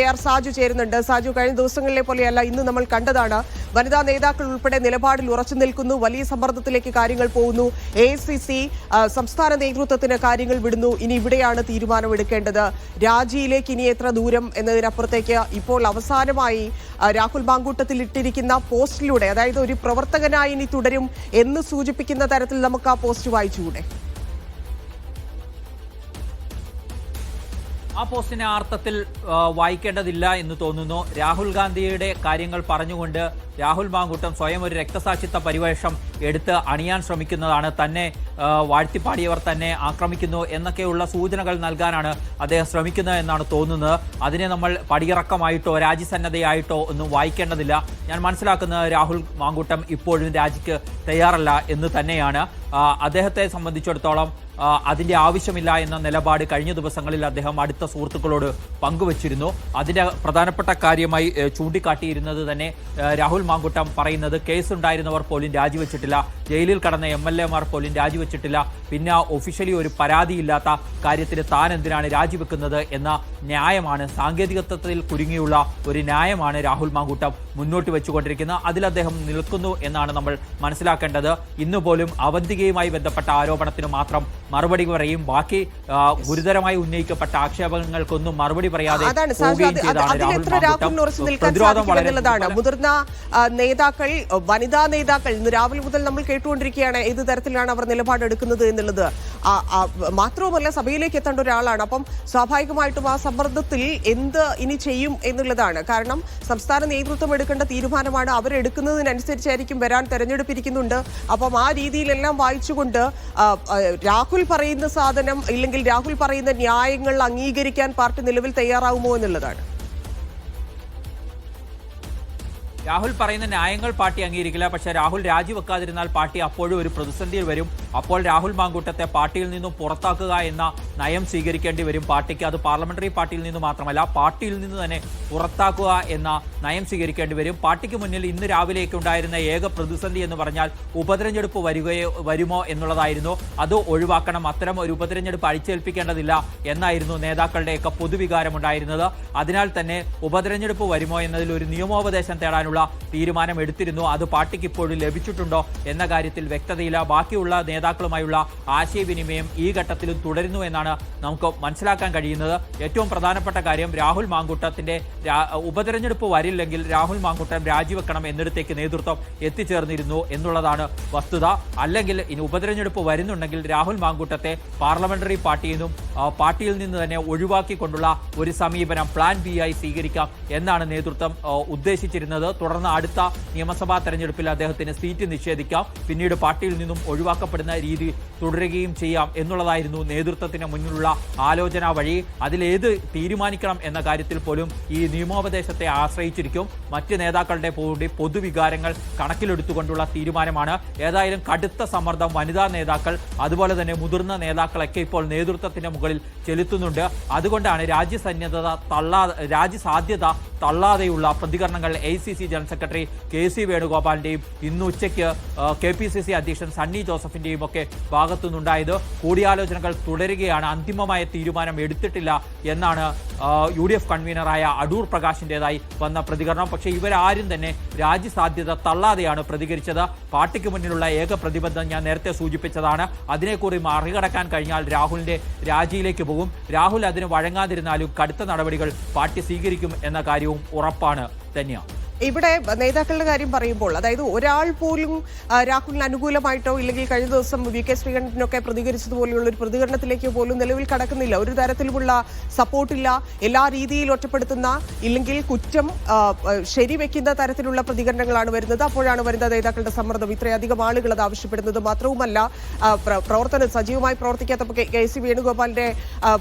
AR Saju ചേരുന്നുണ്ട്. സാജു, കഴിഞ്ഞ ദിവസങ്ങളിലെ പോലെയല്ല ഇന്ന് നമ്മൾ കണ്ടതാണ്. വനിതാ നേതാക്കൾ ഉൾപ്പെടെ നിലപാടിൽ ഉറച്ചു നിൽക്കുന്നു. വലിയ സമ്മർദ്ദത്തിലേക്ക് കാര്യങ്ങൾ പോകുന്നു. AICC സംസ്ഥാന നേതൃത്വത്തിന് കാര്യങ്ങൾ വിടുന്നു. ഇനി ഇവിടെയാണ് തീരുമാനമെടുക്കേണ്ടത്. രാജിയിലേക്ക് ഇനി എത്ര ദൂരം എന്നതിനപ്പുറത്തേക്ക് ഇപ്പോൾ അവസാനമായി രാഹുൽ മാങ്കൂട്ടത്തിൽ ഇട്ടിരിക്കുന്ന പോസ്റ്റിലൂടെ, അതായത് ഒരു പ്രവർത്തകനായി ഇനി തുടരും എന്ന് സൂചിപ്പിക്കുന്ന തരത്തിൽ നമുക്ക് ആ പോസ്റ്റ് വായിച്ചുകൂടെ? ആ പോസ്റ്റിനെ അർത്ഥത്തിൽ വായിക്കേണ്ടതില്ല എന്ന് തോന്നുന്നു. രാഹുൽ ഗാന്ധിയുടെ കാര്യങ്ങൾ പറഞ്ഞുകൊണ്ട് രാഹുൽ മാങ്കൂട്ടം സ്വയം ഒരു രക്തസാക്ഷിത്വ പരിവേഷം എടുത്ത് അണിയാൻ ശ്രമിക്കുന്നതാണ്. തന്നെ വാഴ്ത്തിപ്പാടിയവർ തന്നെ ആക്രമിക്കുന്നു എന്നൊക്കെയുള്ള സൂചനകൾ നൽകാനാണ് അദ്ദേഹം ശ്രമിക്കുന്നത് എന്നാണ് തോന്നുന്നത്. അതിനെ നമ്മൾ പടിയിറക്കമായിട്ടോ രാജ്യസന്നദ്ധയായിട്ടോ ഒന്നും വായിക്കേണ്ടതില്ല. ഞാൻ മനസ്സിലാക്കുന്നത് രാഹുൽ മാങ്കൂട്ടം ഇപ്പോഴും രാജിക്ക് തയ്യാറല്ല എന്ന് തന്നെയാണ്. അദ്ദേഹത്തെ സംബന്ധിച്ചിടത്തോളം അതിന്റെ ആവശ്യമില്ല എന്ന നിലപാട് കഴിഞ്ഞ ദിവസങ്ങളിൽ അദ്ദേഹം അടുത്ത സുഹൃത്തുക്കളോട് പങ്കുവച്ചിരുന്നു. അതിന്റെ പ്രധാനപ്പെട്ട കാര്യമായി ചൂണ്ടിക്കാട്ടിയിരുന്നത് തന്നെ രാഹുൽ മാങ്കൂട്ടം പറയുന്നത് കേസുണ്ടായിരുന്നവർ പോലും രാജിവെച്ചിട്ടില്ല, ജയിലിൽ കടന്ന MLA മാർ പോലും രാജിവെച്ചിട്ടില്ല, പിന്നെ ഒഫീഷ്യലി ഒരു പരാതിയില്ലാത്ത കാര്യത്തിന് താൻ എന്തിനാണ് രാജിവെക്കുന്നത് എന്ന ന്യായമാണ്, സാങ്കേതികത്വത്തിൽ കുരുങ്ങിയുള്ള ഒരു ന്യായമാണ് രാഹുൽ മാങ്കൂട്ടം മുന്നോട്ട് വെച്ചുകൊണ്ടിരിക്കുന്നത്. അതിൽ അദ്ദേഹം നിൽക്കുന്നു എന്നാണ് നമ്മൾ മനസ്സിലാക്കേണ്ടത്. ഇന്ന് പോലും അവന്തികയുമായി ബന്ധപ്പെട്ട ആരോപണത്തിന് മാത്രം മറുപടി പറയും, ബാക്കി ഗുരുതരമായി ഉന്നയിക്കപ്പെട്ട ആക്ഷേപങ്ങൾക്കൊന്നും മറുപടി പറയാതെ മുതിർന്ന നേതാക്കൾ, വനിതാ നേതാക്കൾ ഇന്ന് രാവിലെ മുതൽ നമ്മൾ കേട്ടുകൊണ്ടിരിക്കുകയാണ് ഏത് തരത്തിലാണ് അവർ നിലപാടെടുക്കുന്നത് എന്നുള്ളത്. മാത്രവുമല്ല, സഭയിലേക്ക് എത്തേണ്ട ഒരാളാണ്. അപ്പം സ്വാഭാവികമായിട്ടും ആ സമ്മർദ്ദത്തിൽ എന്ത് ഇനി ചെയ്യും എന്നുള്ളതാണ്. കാരണം സംസ്ഥാന നേതൃത്വം എടുക്കേണ്ട തീരുമാനമാണ്, അവരെടുക്കുന്നതിനനുസരിച്ചായിരിക്കും വരാൻ തെരഞ്ഞെടുപ്പിരിക്കുന്നുണ്ട്. അപ്പം ആ രീതിയിലെല്ലാം വായിച്ചുകൊണ്ട് രാഹുൽ പറയുന്ന സാധനം ഇല്ലെങ്കിൽ രാഹുൽ പറയുന്ന ന്യായങ്ങൾ അംഗീകരിക്കാൻ പാർട്ടി നിലവിൽ തയ്യാറാവുമോ എന്നുള്ളതാണ്. രാഹുൽ പറയുന്ന ന്യായങ്ങൾ പാർട്ടി അംഗീകരിക്കില്ല. പക്ഷേ രാഹുൽ രാജിവെക്കാതിരുന്നാൽ പാർട്ടി അപ്പോഴും ഒരു പ്രതിസന്ധിയിൽ വരും. അപ്പോൾ രാഹുൽ മാങ്കൂട്ടത്തെ പാർട്ടിയിൽ നിന്നും പുറത്താക്കുക എന്ന നയം സ്വീകരിക്കേണ്ടി വരും പാർട്ടിക്ക്. അത് പാർലമെന്ററി പാർട്ടിയിൽ നിന്ന് മാത്രമല്ല, പാർട്ടിയിൽ നിന്ന് തന്നെ പുറത്താക്കുക എന്ന നയം സ്വീകരിക്കേണ്ടി വരും. പാർട്ടിക്ക് മുന്നിൽ ഇന്ന് രാവിലേക്ക് ഉണ്ടായിരുന്ന ഏക പ്രതിസന്ധി എന്ന് പറഞ്ഞാൽ ഉപതെരഞ്ഞെടുപ്പ് വരുമോ എന്നുള്ളതായിരുന്നു. അത് ഒഴിവാക്കണം, അത്തരം ഒരു ഉപതെരഞ്ഞെടുപ്പ് അടിച്ചേൽപ്പിക്കേണ്ടതില്ല എന്നായിരുന്നു നേതാക്കളുടെയൊക്കെ പൊതുവികാരമുണ്ടായിരുന്നത്. അതിനാൽ തന്നെ ഉപതെരഞ്ഞെടുപ്പ് വരുമോ എന്നതിൽ ഒരു നിയമോപദേശം തേടാനുള്ള തീരുമാനം എടുത്തിരുന്നു. അത് പാർട്ടിക്ക് ഇപ്പോഴും ലഭിച്ചിട്ടുണ്ടോ എന്ന കാര്യത്തിൽ വ്യക്തതയില്ല. ബാക്കിയുള്ള നേതാക്കളുമായുള്ള ആശയവിനിമയം ഈ ഘട്ടത്തിലും തുടരുന്നു എന്നാണ് നമുക്ക് മനസ്സിലാക്കാൻ കഴിയുന്നത്. ഏറ്റവും പ്രധാനപ്പെട്ട കാര്യം, രാഹുൽ മാങ്കൂട്ടത്തിന്റെ ഉപതെരഞ്ഞെടുപ്പ് വരില്ലെങ്കിൽ രാഹുൽ മാങ്കൂട്ടം രാജിവെക്കണം എന്നിടത്തേക്ക് നേതൃത്വം എത്തിച്ചേർന്നിരുന്നു എന്നുള്ളതാണ് വസ്തുത. അല്ലെങ്കിൽ ഇനി ഉപതെരഞ്ഞെടുപ്പ് വരുന്നുണ്ടെങ്കിൽ രാഹുൽ മാങ്കൂട്ടത്തെ പാർലമെന്ററി പാർട്ടിയിൽ നിന്ന് തന്നെ ഒഴിവാക്കിക്കൊണ്ടുള്ള ഒരു സമീപനം പ്ലാൻ ബി ആയി സ്വീകരിക്കാം എന്നാണ് നേതൃത്വം ഉദ്ദേശിച്ചിരുന്നത്. തുടർന്ന് അടുത്ത നിയമസഭാ തെരഞ്ഞെടുപ്പിൽ അദ്ദേഹത്തിന് സീറ്റ് നിഷേധിക്കാം, പിന്നീട് പാർട്ടിയിൽ നിന്നും ഒഴിവാക്കപ്പെടുന്ന രീതി തുടരുകയും ചെയ്യാം എന്നുള്ളതായിരുന്നു നേതൃത്വത്തിന് മുന്നിലുള്ള ആലോചന വഴി. അതിലേത് തീരുമാനിക്കണം എന്ന കാര്യത്തിൽ പോലും ഈ നിയമോപദേശത്തെ ആശ്രയിച്ചിരിക്കും. മറ്റ് നേതാക്കളുടെ കൂടി പൊതുവികാരങ്ങൾ കണക്കിലെടുത്തുകൊണ്ടുള്ള തീരുമാനമാണ്. ഏതായാലും കടുത്ത സമ്മർദ്ദം വനിതാ നേതാക്കൾ അതുപോലെ തന്നെ മുതിർന്ന നേതാക്കളൊക്കെ ഇപ്പോൾ നേതൃത്വത്തിന്റെ മുകളിൽ ചെലുത്തുന്നുണ്ട്. അതുകൊണ്ടാണ് രാജ്യസാധ്യത തള്ളാതെയുള്ള പ്രതികരണങ്ങൾ AICC ജനറൽ സെക്രട്ടറി KC വേണുഗോപാലിന്റെയും ഇന്ന് ഉച്ചയ്ക്ക് KPCC അധ്യക്ഷൻ സണ്ണി ജോസഫിന്റെയും ഒക്കെ ഭാഗത്തുനിന്നുണ്ടായത്. കൂടിയാലോചനകൾ തുടരുകയാണ്, അന്തിമമായ തീരുമാനം എടുത്തിട്ടില്ല എന്നാണ് UDF കൺവീനറായ അടൂർ പ്രകാശിന്റേതായി വന്ന പ്രതികരണം. പക്ഷേ ഇവരാരും തന്നെ രാജ്യസാധ്യത തള്ളാതെയാണ് പ്രതികരിച്ചത്. പാർട്ടിക്ക് മുന്നിലുള്ള ഏക പ്രതിബദ്ധം ഞാൻ നേരത്തെ സൂചിപ്പിച്ചതാണ്. അതിനെക്കുറി മറികടക്കാൻ കഴിഞ്ഞാൽ രാഹുലിന്റെ രാജിയിലേക്ക് പോകും. രാഹുൽ അതിന് വഴങ്ങാതിരുന്നാലും കടുത്ത നടപടികൾ പാർട്ടി സ്വീകരിക്കും എന്ന കാര്യവും ഉറപ്പാണ് തന്നെയാണ്. ഇവിടെ നേതാക്കളുടെ കാര്യം പറയുമ്പോൾ, അതായത് ഒരാൾ പോലും രാഹുലിന് അനുകൂലമായിട്ടോ ഇല്ലെങ്കിൽ കഴിഞ്ഞ ദിവസം VK ശ്രീകണ്ഠനൊക്കെ പ്രതികരിച്ചതുപോലെയുള്ള ഒരു പ്രതികരണത്തിലേക്ക് പോലും നിലവിൽ കടക്കുന്നില്ല. ഒരു തരത്തിലുമുള്ള സപ്പോർട്ടില്ല. എല്ലാ രീതിയിൽ ഒറ്റപ്പെടുത്തുന്ന ഇല്ലെങ്കിൽ കുറ്റം ശരിവെക്കുന്ന തരത്തിലുള്ള പ്രതികരണങ്ങളാണ് വരുന്നത്. അപ്പോഴാണ് വനിതാ നേതാക്കളുടെ സമ്മർദ്ദം, ഇത്രയധികം ആളുകൾ അത് ആവശ്യപ്പെടുന്നത്. മാത്രവുമല്ല, സജീവമായി പ്രവർത്തിക്കാത്ത KC വേണുഗോപാലിന്റെ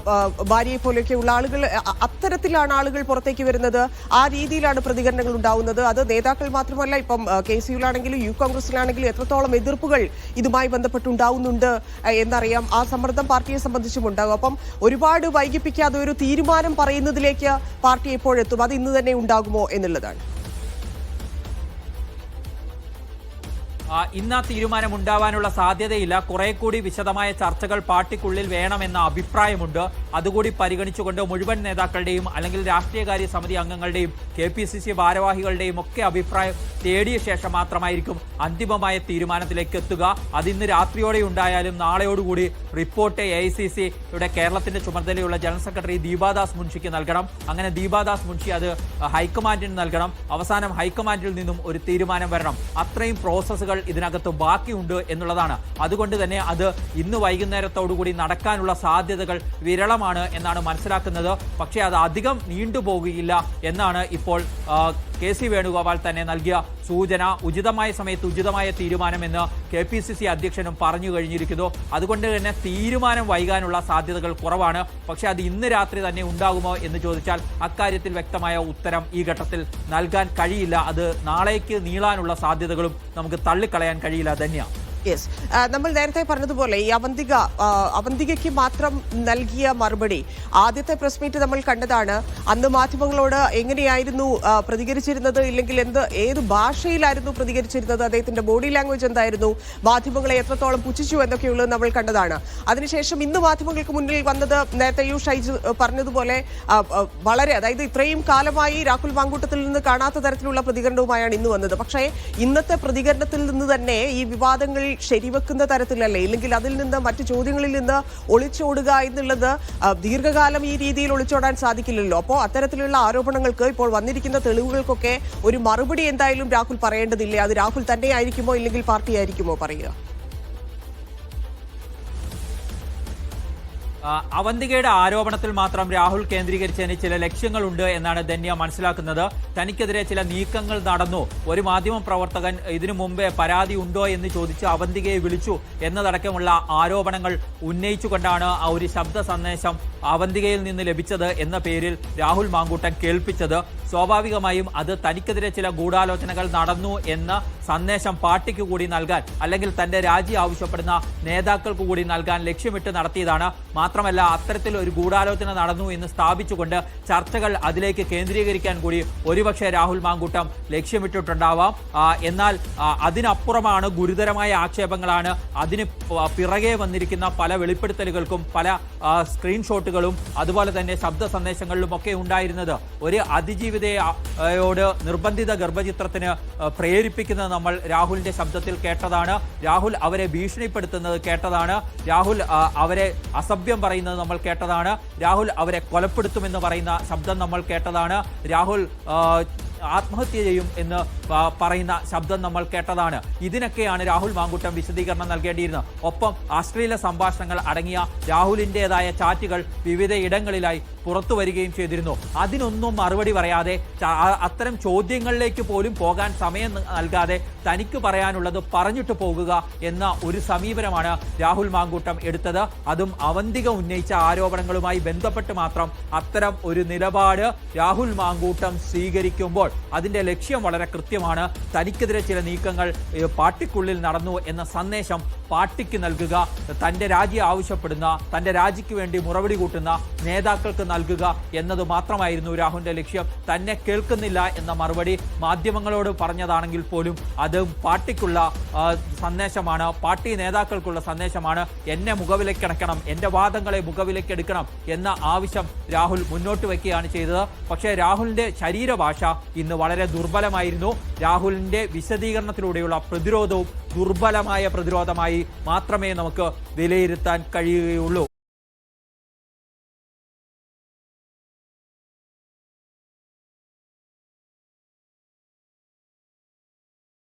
ഭാര്യയെ പോലെയൊക്കെയുള്ള ആളുകൾ, അത്തരത്തിലാണ് ആളുകൾ പുറത്തേക്ക് വരുന്നത്. ആ രീതിയിലാണ് പ്രതികരണങ്ങൾ ഉണ്ടാവുന്നത്. അത് നേതാക്കൾ മാത്രമല്ല, ഇപ്പം KCU-ലാണെങ്കിലും യൂത്ത് കോൺഗ്രസിലാണെങ്കിലും എത്രത്തോളം എതിർപ്പുകൾ ഇതുമായി ബന്ധപ്പെട്ടുണ്ടാവുന്നുണ്ട് എന്നറിയാം. ആ സമ്മർദ്ദം പാർട്ടിയെ സംബന്ധിച്ചും ഉണ്ടാകും. അപ്പം ഒരുപാട് വൈകിപ്പിക്കാതെ ഒരു തീരുമാനം പറയുന്നതിലേക്ക് പാർട്ടി എപ്പോഴെത്തും, അത് ഇന്ന് തന്നെ ഉണ്ടാകുമോ എന്നുള്ളതാണ്. ഇന്ന് ആ തീരുമാനം ഉണ്ടാവാനുള്ള സാധ്യതയില്ല. കുറെ കൂടി വിശദമായ ചർച്ചകൾ പാർട്ടിക്കുള്ളിൽ വേണമെന്ന അഭിപ്രായമുണ്ട്. അതുകൂടി പരിഗണിച്ചുകൊണ്ട് മുഴുവൻ നേതാക്കളുടെയും അല്ലെങ്കിൽ രാഷ്ട്രീയകാര്യ സമിതി അംഗങ്ങളുടെയും KPCC ഭാരവാഹികളുടെയും ഒക്കെ അഭിപ്രായം തേടിയ ശേഷം മാത്രമായിരിക്കും അന്തിമമായ തീരുമാനത്തിലേക്ക് എത്തുക. അതിന്ന് രാത്രിയോടെ ഉണ്ടായാലും നാളെയോടുകൂടി റിപ്പോർട്ട് AICC-യുടെ കേരളത്തിന്റെ ചുമതലയുള്ള ജനറൽ സെക്രട്ടറി ദീപാദാസ് മുൻഷിക്ക് നൽകണം. അങ്ങനെ ദീപാദാസ് മുൻഷി അത് ഹൈക്കമാൻഡിന് നൽകണം. അവസാനം ഹൈക്കമാൻഡിൽ നിന്നും ഒരു തീരുമാനം വരണം. അത്രയും പ്രോസസ്സുകൾ ഇതിനകത്ത് ബാക്കിയുണ്ട് എന്നുള്ളതാണ്. അതുകൊണ്ട് തന്നെ അത് ഇന്ന് വൈകുന്നേരത്തോടുകൂടി നടക്കാനുള്ള സാധ്യതകൾ വിരളമാണ് എന്നാണ് മനസ്സിലാക്കുന്നത്. പക്ഷേ അത് അധികം നീണ്ടുപോകുകയില്ല എന്നാണ് ഇപ്പോൾ KC വേണുഗോപാൽ തന്നെ നൽകിയ സൂചന. ഉചിതമായ സമയത്ത് ഉചിതമായ തീരുമാനമെന്ന് KPCC അധ്യക്ഷനും പറഞ്ഞു കഴിഞ്ഞിരിക്കുന്നു. അതുകൊണ്ട് തന്നെ തീരുമാനം വൈകാനുള്ള സാധ്യതകൾ കുറവാണ്. പക്ഷേ അത് ഇന്ന് രാത്രി തന്നെ ഉണ്ടാകുമോ എന്ന് ചോദിച്ചാൽ അക്കാര്യത്തിൽ വ്യക്തമായ ഉത്തരം ഈ ഘട്ടത്തിൽ നൽകാൻ കഴിയില്ല. അത് നാളേക്ക് നീളാനുള്ള സാധ്യതകളും നമുക്ക് തള്ളിക്കളയാൻ കഴിയില്ല. തന്നെയാണ്. യെസ്, നമ്മൾ നേരത്തെ പറഞ്ഞതുപോലെ ഈ അവന്തികയ്ക്ക് മാത്രം നൽകിയ മറുപടി ആദ്യത്തെ പ്രസ് മീറ്റ് നമ്മൾ കണ്ടതാണ്. അന്ന് മാധ്യമങ്ങളോട് എങ്ങനെയായിരുന്നു പ്രതികരിച്ചിരുന്നത്, ഇല്ലെങ്കിൽ ഏത് ഭാഷയിലായിരുന്നു പ്രതികരിച്ചിരുന്നത്, അദ്ദേഹത്തിന്റെ ബോഡി ലാംഗ്വേജ് എന്തായിരുന്നു, മാധ്യമങ്ങളെ എത്രത്തോളം പുച്ഛിച്ചു എന്നൊക്കെയുള്ളത് നമ്മൾ കണ്ടതാണ്. അതിനുശേഷം ഇന്ന് മാധ്യമങ്ങൾക്ക് മുന്നിൽ വന്നത് നേരത്തെ ഷൈജു പറഞ്ഞതുപോലെ വളരെ, അതായത് ഇത്രയും കാലമായി രാഹുൽ മാങ്കൂട്ടത്തിൽ നിന്ന് കാണാത്ത തരത്തിലുള്ള പ്രതികരണവുമായാണ് ഇന്ന് വന്നത്. പക്ഷേ ഇന്നത്തെ പ്രതികരണത്തിൽ നിന്ന് തന്നെ ഈ വിവാദങ്ങൾ ശരിവെക്കുന്ന തരത്തിലല്ലേ, ഇല്ലെങ്കിൽ അതിൽ നിന്ന് മറ്റു ചോദ്യങ്ങളിൽ നിന്ന് ഒളിച്ചോടുക എന്നുള്ളത് ദീർഘകാലം ഈ രീതിയിൽ ഒളിച്ചോടാൻ സാധിക്കില്ലല്ലോ. അപ്പോൾ അത്തരത്തിലുള്ള ആരോപണങ്ങൾക്ക് ഇപ്പോൾ വന്നിരിക്കുന്ന തെളിവുകൾക്കൊക്കെ ഒരു മറുപടി എന്തായാലും രാഹുൽ പറയേണ്ടതില്ലേ? അത് രാഹുൽ തന്നെ ആയിരിക്കുമോ ഇല്ലെങ്കിൽ പാർട്ടി ആയിരിക്കുമോ പറയുക? അവന്തികയുടെ ആരോപണത്തിൽ മാത്രം രാഹുൽ കേന്ദ്രീകരിച്ചതിന് ചില ലക്ഷ്യങ്ങളുണ്ട് എന്നാണ് ധന്യ മനസ്സിലാക്കുന്നത്. തനിക്കെതിരെ ചില നീക്കങ്ങൾ നടന്നു, ഒരു മാധ്യമ പ്രവർത്തകൻ ഇതിനു മുമ്പേ പരാതി ഉണ്ടോ എന്ന് ചോദിച്ച് അവന്തികയെ വിളിച്ചു എന്നതടക്കമുള്ള ആരോപണങ്ങൾ ഉന്നയിച്ചുകൊണ്ടാണ് ആ ഒരു ശബ്ദ സന്ദേശം അവന്തികയിൽ നിന്ന് ലഭിച്ചത് എന്ന പേരിൽ രാഹുൽ മാങ്കൂട്ടൻ കേൾപ്പിച്ചത്. സ്വാഭാവികമായും അത് തനിക്കെതിരെ ചില ഗൂഢാലോചനകൾ നടന്നു എന്ന സന്ദേശം പാർട്ടിക്ക് കൂടി നൽകാൻ, അല്ലെങ്കിൽ തന്റെ രാജി ആവശ്യപ്പെടുന്ന നേതാക്കൾക്ക് കൂടി നൽകാൻ ലക്ഷ്യമിട്ട് നടത്തിയതാണ്. മാത്രമല്ല അത്തരത്തിൽ ഒരു ഗൂഢാലോചന നടന്നു എന്ന് സ്ഥാപിച്ചുകൊണ്ട് ചർച്ചകൾ അതിലേക്ക് കേന്ദ്രീകരിക്കാൻ കൂടി ഒരുപക്ഷെ രാഹുൽ മാങ്കൂട്ടം ലക്ഷ്യമിട്ടിട്ടുണ്ടാവാം. എന്നാൽ അതിനപ്പുറമാണ് ഗുരുതരമായ ആക്ഷേപങ്ങളാണ് അതിന് പിറകെ വന്നിരിക്കുന്ന പല വെളിപ്പെടുത്തലുകൾക്കും പല സ്ക്രീൻഷോട്ടുകളും അതുപോലെ തന്നെ ശബ്ദ സന്ദേശങ്ങളിലും ഒക്കെ ഉണ്ടായിരുന്നത്. ഒരു അതിജീവിതയോട് നിർബന്ധിത ഗർഭചിത്രത്തിന് പ്രേരിപ്പിക്കുന്നത് നമ്മൾ രാഹുലിന്റെ ശബ്ദത്തിൽ കേട്ടതാണ്. രാഹുൽ അവരെ ഭീഷണിപ്പെടുത്തുന്നത് കേട്ടതാണ്. രാഹുൽ അവരെ അസഭ്യം പറയുന്നത് നമ്മൾ കേട്ടതാണ്. രാഹുൽ അവരെ കൊലപ്പെടുത്തുമെന്ന് പറയുന്ന ശബ്ദം നമ്മൾ കേട്ടതാണ്. രാഹുൽ ആത്മഹത്യ ചെയ്യും എന്ന് പറയുന്ന ശബ്ദം നമ്മൾ കേട്ടതാണ്. ഇതിനൊക്കെയാണ് രാഹുൽ മാങ്കൂട്ടം വിശദീകരണം നൽകേണ്ടിയിരുന്നത്. ഒപ്പം അശ്ലീല സംഭാഷണങ്ങൾ അടങ്ങിയ രാഹുലിൻ്റെതായ ചാറ്റുകൾ വിവിധ ഇടങ്ങളിലായി പുറത്തു വരികയും ചെയ്തിരുന്നു. അതിനൊന്നും മറുപടി പറയാതെ, അത്തരം ചോദ്യങ്ങളിലേക്ക് പോലും പോകാൻ സമയം നൽകാതെ തനിക്ക് പറയാനുള്ളത് പറഞ്ഞിട്ട് പോകുക എന്ന ഒരു സമീപനമാണ് രാഹുൽ മാങ്കൂട്ടം എടുത്തത്. അതും അവന്തിക ഉന്നയിച്ച ആരോപണങ്ങളുമായി ബന്ധപ്പെട്ട് മാത്രം അത്തരം ഒരു നിലപാട് രാഹുൽ മാങ്കൂട്ടം സ്വീകരിക്കുമ്പോൾ അതിന്റെ ലക്ഷ്യം വളരെ കൃത്യമാണ്. തനിക്കെതിരെ ചില നീക്കങ്ങൾ പാർട്ടിക്കുള്ളിൽ നടന്നു എന്ന സന്ദേശം പാർട്ടിക്ക് നൽകുക, തന്റെ രാജി ആവശ്യപ്പെടുന്ന, തന്റെ രാജിക്ക് വേണ്ടി മുറവിളി കൂട്ടുന്ന നേതാക്കൾക്ക് നൽകുക എന്നത് മാത്രമായിരുന്നു രാഹുലിന്റെ ലക്ഷ്യം. തന്നെ കേൾക്കുന്നില്ല എന്ന മറുപടി മാധ്യമങ്ങളോട് പറഞ്ഞതാണെങ്കിൽ പോലും അത് പാർട്ടിക്കുള്ള സന്ദേശമാണ്, പാർട്ടി നേതാക്കൾക്കുള്ള സന്ദേശമാണ്. എന്നെ മുഖവിലക്കെടുക്കണം, എന്റെ വാദങ്ങളെ മുഖവിലക്കെടുക്കണം എന്ന ആവശ്യം രാഹുൽ മുന്നോട്ട് വയ്ക്കുകയാണ് ചെയ്തത്. പക്ഷേ രാഹുലിന്റെ ശരീരഭാഷ ഇന്ന് വളരെ ദുർബലമായിരുന്നു. രാഹുലിന്റെ വിശദീകരണത്തിലൂടെയുള്ള പ്രതിരോധവും ദുർബലമായ പ്രതിരോധമായി മാത്രമേ നമുക്ക് വിലയിരുത്താൻ കഴിയുകയുള്ളൂ.